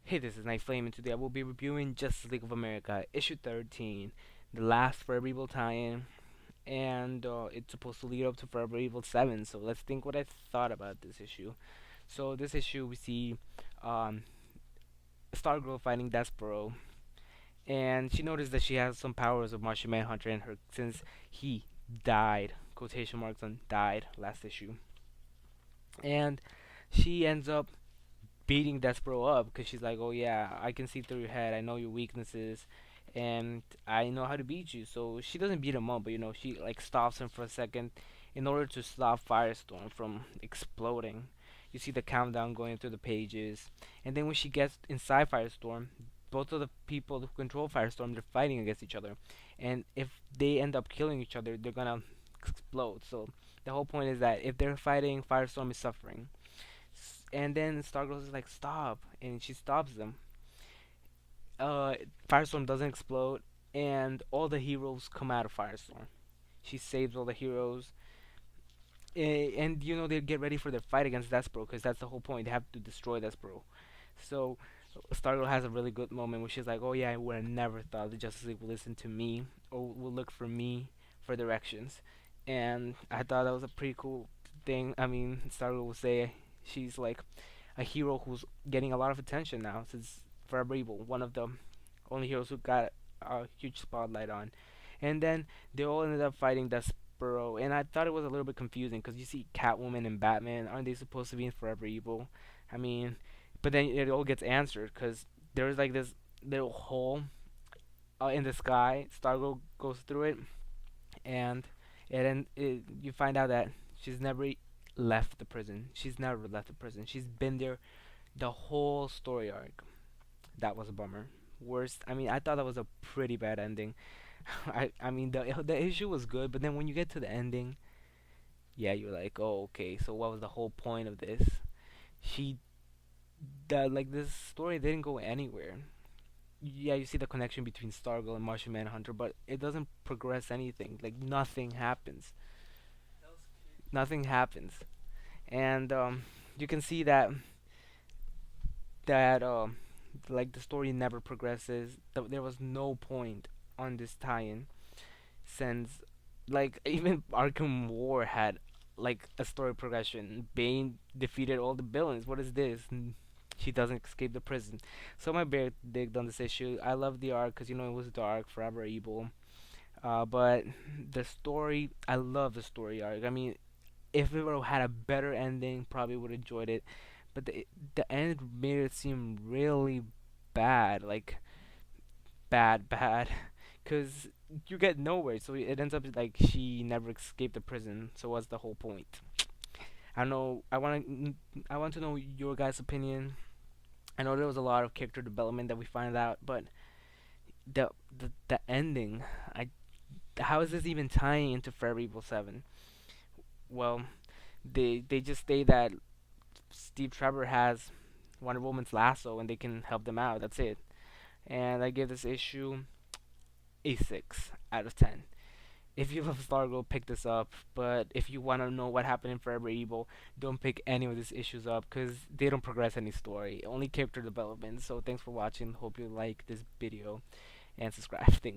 Hey, this is Night Flame, and today I will be reviewing Justice League of America, issue 13, the last Forever Evil tie-in, and it's supposed to lead up to Forever Evil 7. So let's think what I thought about this issue. So this issue we see um, Stargirl fighting Despero, and she noticed that she has some powers of Martian Manhunter in her since he died. Quotation marks on died last issue, and she ends up beating Despero up because she's like, "Oh yeah, I can see through your head. I know your weaknesses, and I know how to beat you." So she doesn't beat him up, but she like stops him for a second in order to stop Firestorm from exploding. You see the countdown going through the pages, and then when she gets inside Firestorm, both of the people who control Firestorm they're fighting against each other, and if they end up killing each other, they're gonna explode. So the whole point is that if they're fighting, Firestorm is suffering. And then Stargirl is like, "Stop!" and she stops them. Uh, Firestorm doesn't explode, and all the heroes come out of Firestorm. She saves all the heroes, and they get ready for their fight against Despero because that's the whole point. They have to destroy Despero. So Stargirl has a really good moment where she's like, "Oh yeah, I would have never thought the Justice League would listen to me or would look for me for directions," and I thought that was a pretty cool thing. I mean, Stargirl will say she's like a hero who's getting a lot of attention now since Forever Evil, one of the only heroes who got a huge spotlight on. And then they all ended up fighting Despero, and I thought it was a little bit confusing because you see Catwoman and Batman, aren't they supposed to be in Forever Evil? I mean, but then it all gets answered because there's like this little hole in the sky. Stargirl goes through it, and you find out that she's never left the prison. She's never left the prison. She's been there the whole story arc. That was a bummer. Worst. I mean, I thought that was a pretty bad ending. I mean the issue was good, but then when you get to the ending, yeah, you're like, oh okay. So what was the whole point of this? She that like this story didn't go anywhere. Yeah, you see the connection between Stargirl and Martian Manhunter, but it doesn't progress anything. Like nothing happens. Nothing happens, and you can see that like the story never progresses. There was no point on this tie-in since like even Arkham War had like a story progression. Bane defeated all the villains. What is this? She doesn't escape the prison. So my bear digged on this issue. I love the arc because it was dark, forever evil. But the story, I love the story arc. I mean, if it would have had a better ending, probably would have enjoyed it. But the end made it seem really bad, like bad, because you get nowhere. So it ends up like she never escaped the prison. So what's the whole point? I don't know. I want to know your guys' opinion. I know there was a lot of character development that we find out, but the ending, I how is this even tying into Forever Evil 7? Well, they just say that Steve Trevor has Wonder Woman's lasso and they can help them out. That's it. And I give this issue a 6 out of 10. If you love Stargirl, pick this up. But if you want to know what happened in Forever Evil, don't pick any of these issues up because they don't progress any story. Only character development. So thanks for watching. Hope you like this video and subscribe. Thanks.